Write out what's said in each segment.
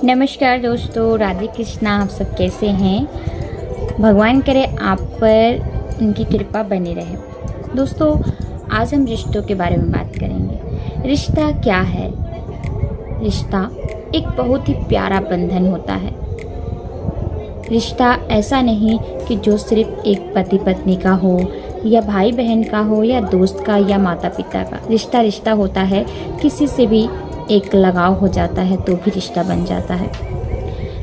नमस्कार दोस्तों, राधे कृष्णा। आप सब कैसे हैं? भगवान करे आप पर उनकी कृपा बनी रहे। दोस्तों, आज हम रिश्तों के बारे में बात करेंगे। रिश्ता क्या है? रिश्ता एक बहुत ही प्यारा बंधन होता है। रिश्ता ऐसा नहीं कि जो सिर्फ एक पति पत्नी का हो या भाई बहन का हो या दोस्त का या माता पिता का। रिश्ता रिश्ता होता है, किसी से भी एक लगाव हो जाता है तो भी रिश्ता बन जाता है।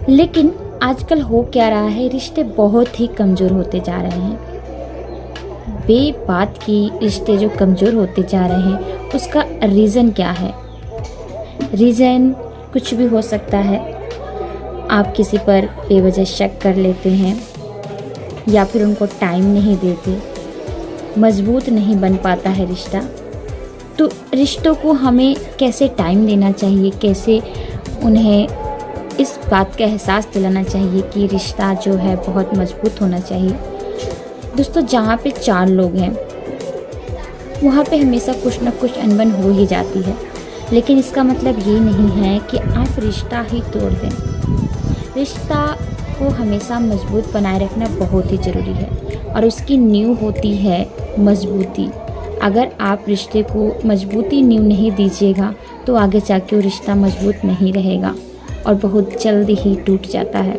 लेकिन आजकल हो क्या रहा है, रिश्ते बहुत ही कमज़ोर होते जा रहे हैं। बेबात की रिश्ते जो कमज़ोर होते जा रहे हैं, उसका रीज़न क्या है? रीज़न कुछ भी हो सकता है। आप किसी पर बेवजह शक कर लेते हैं या फिर उनको टाइम नहीं देते, मजबूत नहीं बन पाता है रिश्ता। तो रिश्तों को हमें कैसे टाइम देना चाहिए, कैसे उन्हें इस बात का एहसास दिलाना चाहिए कि रिश्ता जो है बहुत मजबूत होना चाहिए। दोस्तों, जहाँ पे 4 लोग हैं वहाँ पे हमेशा कुछ ना कुछ अनबन हो ही जाती है, लेकिन इसका मतलब ये नहीं है कि आप रिश्ता ही तोड़ दें। रिश्ता को हमेशा मजबूत बनाए रखना बहुत ही ज़रूरी है और उसकी नींव होती है मजबूती। अगर आप रिश्ते को मजबूती नींव नहीं दीजिएगा तो आगे जाके वो रिश्ता मजबूत नहीं रहेगा और बहुत जल्दी ही टूट जाता है।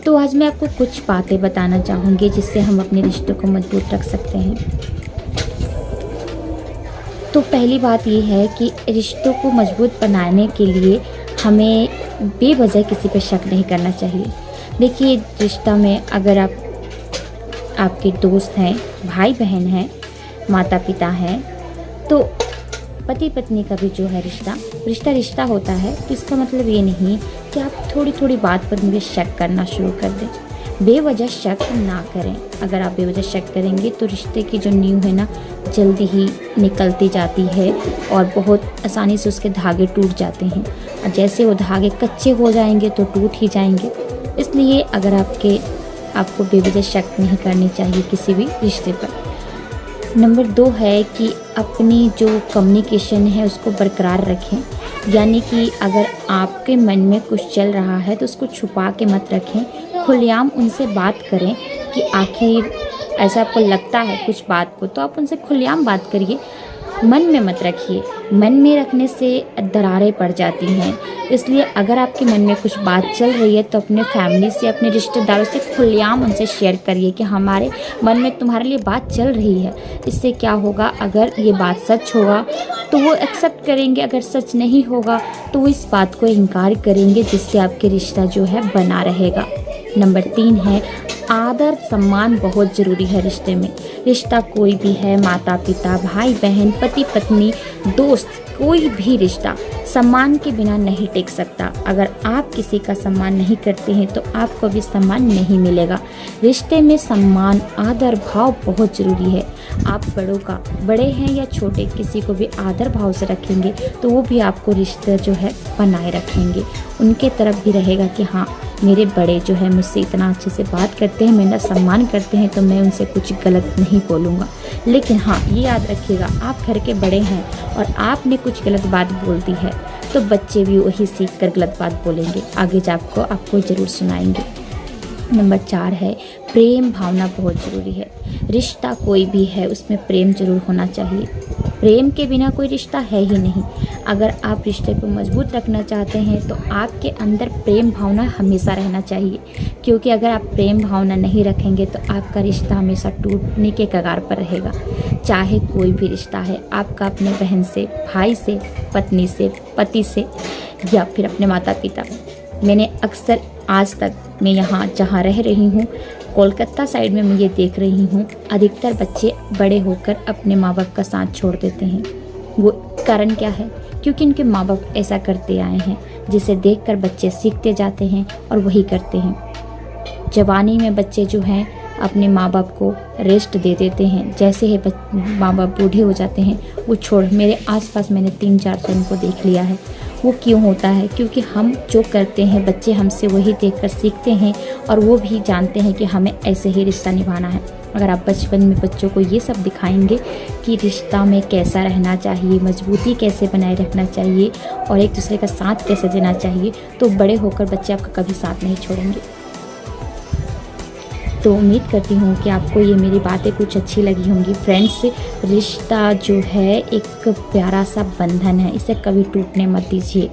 तो आज मैं आपको कुछ बातें बताना चाहूँगी जिससे हम अपने रिश्तों को मजबूत रख सकते हैं। तो पहली बात ये है कि रिश्तों को मजबूत बनाने के लिए हमें बेवजह किसी पर शक नहीं करना चाहिए। देखिए, रिश्ता में अगर आपके दोस्त हैं, भाई बहन हैं, माता पिता हैं, तो पति पत्नी का भी जो है रिश्ता होता है। तो इसका मतलब ये नहीं कि आप थोड़ी थोड़ी बात पर मुझे शक करना शुरू कर दें। बेवजह शक ना करें। अगर आप बेवजह शक करेंगे तो रिश्ते की जो नींव है ना, जल्दी ही निकलती जाती है और बहुत आसानी से उसके धागे टूट जाते हैं। और जैसे वो धागे कच्चे हो जाएंगे तो टूट ही जाएंगे। इसलिए अगर आपको बेवजह शक नहीं करनी चाहिए किसी भी रिश्ते पर। नंबर 2 है कि अपनी जो कम्युनिकेशन है उसको बरकरार रखें। यानी कि अगर आपके मन में कुछ चल रहा है तो उसको छुपा के मत रखें, खुलेआम उनसे बात करें कि आखिर ऐसा आपको लगता है कुछ बात को, तो आप उनसे खुलेआम बात करिए, मन में मत रखिए। मन में रखने से दरारें पड़ जाती हैं। इसलिए अगर आपके मन में कुछ बात चल रही है तो अपने फैमिली से, अपने रिश्तेदारों से खुलेआम उनसे शेयर करिए कि हमारे मन में तुम्हारे लिए बात चल रही है। इससे क्या होगा, अगर ये बात सच होगा तो वो एक्सेप्ट करेंगे, अगर सच नहीं होगा तो वो इस बात को इनकार करेंगे, जिससे आपके रिश्ता जो है बना रहेगा। नंबर 3 है आदर सम्मान बहुत ज़रूरी है रिश्ते में। रिश्ता कोई भी है, माता पिता, भाई बहन, पति पत्नी, दोस्त, कोई भी रिश्ता सम्मान के बिना नहीं टिक सकता। अगर आप किसी का सम्मान नहीं करते हैं तो आपको भी सम्मान नहीं मिलेगा। रिश्ते में सम्मान, आदर भाव बहुत ज़रूरी है। आप बड़ों का, बड़े हैं या छोटे, किसी को भी आदर भाव से रखेंगे तो वो भी आपको रिश्ता जो है बनाए रखेंगे। उनके तरफ भी रहेगा कि हाँ, मेरे बड़े जो है मुझसे इतना अच्छे से बात करते हैं, मेरा सम्मान करते हैं, तो मैं उनसे कुछ गलत नहीं बोलूँगा। लेकिन हाँ, ये याद रखिएगा, आप घर के बड़े हैं और आपने कुछ गलत बात बोल दी है तो बच्चे भी वही सीख कर गलत बात बोलेंगे, आगे जाकर आपको ज़रूर सुनाएंगे। नंबर 4 है प्रेम भावना बहुत ज़रूरी है। रिश्ता कोई भी है उसमें प्रेम जरूर होना चाहिए। प्रेम के बिना कोई रिश्ता है ही नहीं। अगर आप रिश्ते को मजबूत रखना चाहते हैं तो आपके अंदर प्रेम भावना हमेशा रहना चाहिए, क्योंकि अगर आप प्रेम भावना नहीं रखेंगे तो आपका रिश्ता हमेशा टूटने के कगार पर रहेगा। चाहे कोई भी रिश्ता है, आपका अपने बहन से, भाई से, पत्नी से, पति से या फिर अपने माता पिता। मैंने अक्सर आज तक मैं यहाँ जहाँ रह रही हूँ, कोलकाता साइड में मैं ये देख रही हूँ, अधिकतर बच्चे बड़े होकर अपने माँ बाप का साथ छोड़ देते हैं। वो कारण क्या है? क्योंकि इनके माँ बाप ऐसा करते आए हैं, जिसे देखकर बच्चे सीखते जाते हैं और वही करते हैं। जवानी में बच्चे जो हैं अपने माँ बाप को रेस्ट दे देते हैं। जैसे ही माँ बाप बूढ़े हो जाते हैं वो छोड़, मेरे आसपास मैंने 3-4 जन को देख लिया है। वो क्यों होता है? क्योंकि हम जो करते हैं बच्चे हमसे वही देखकर सीखते हैं और वो भी जानते हैं कि हमें ऐसे ही रिश्ता निभाना है। अगर आप बचपन में बच्चों को ये सब दिखाएंगे कि रिश्ता में कैसा रहना चाहिए, मजबूती कैसे बनाए रखना चाहिए और एक दूसरे का साथ कैसे देना चाहिए, तो बड़े होकर बच्चे आपका कभी साथ नहीं छोड़ेंगे। तो उम्मीद करती हूँ कि आपको ये मेरी बातें कुछ अच्छी लगी होंगी। फ्रेंड्स, रिश्ता जो है एक प्यारा सा बंधन है, इसे कभी टूटने मत दीजिए।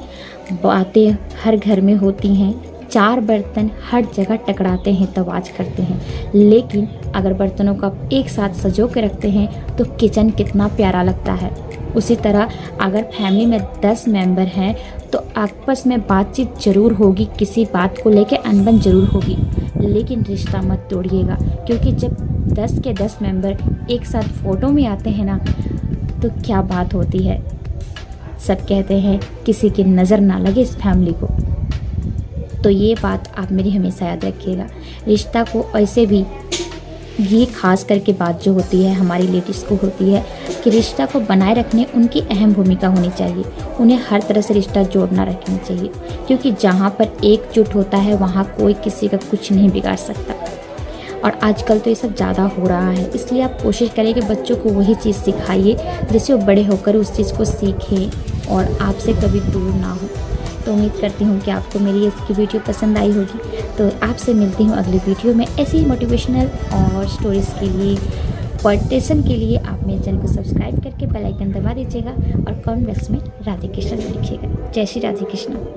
बातें हर घर में होती हैं, 4 बर्तन हर जगह टकराते हैं तो आवाज़ करते हैं, लेकिन अगर बर्तनों को आप एक साथ सजो के रखते हैं तो किचन कितना प्यारा लगता है। उसी तरह अगर फैमिली में 10 मेंबर हैं तो आपस में बातचीत ज़रूर होगी, किसी बात को लेकर अनबन ज़रूर होगी, लेकिन रिश्ता मत तोड़िएगा, क्योंकि जब 10 के 10 मेंबर एक साथ फ़ोटो में आते हैं ना, तो क्या बात होती है। सब कहते हैं किसी की नज़र ना लगे इस फैमिली को। तो ये बात आप मेरी हमेशा याद रखिएगा। रिश्ता को ऐसे भी, ये खास करके बात जो होती है हमारी लेडीज़ को होती है कि रिश्ता को बनाए रखने उनकी अहम भूमिका होनी चाहिए। उन्हें हर तरह से रिश्ता जोड़ना रखना चाहिए, क्योंकि जहाँ पर एकजुट होता है वहाँ कोई किसी का कुछ नहीं बिगाड़ सकता। और आजकल तो ये सब ज़्यादा हो रहा है, इसलिए आप कोशिश करें कि बच्चों को वही चीज़ सिखाइए जिससे वो बड़े होकर उस चीज़ को सीखें और आपसे कभी दूर ना हो। तो उम्मीद करती हूँ कि आपको मेरी इसकी वीडियो पसंद आई होगी। तो आपसे मिलती हूँ अगली वीडियो में ऐसी ही मोटिवेशनल और स्टोरीज़ के लिए, मोटिवेशन के लिए आप मेरे चैनल को सब्सक्राइब करके बेल आइकन दबा दीजिएगा और कमेंट बॉक्स में राधे कृष्ण लिखिएगा। जय श्री राधे कृष्ण।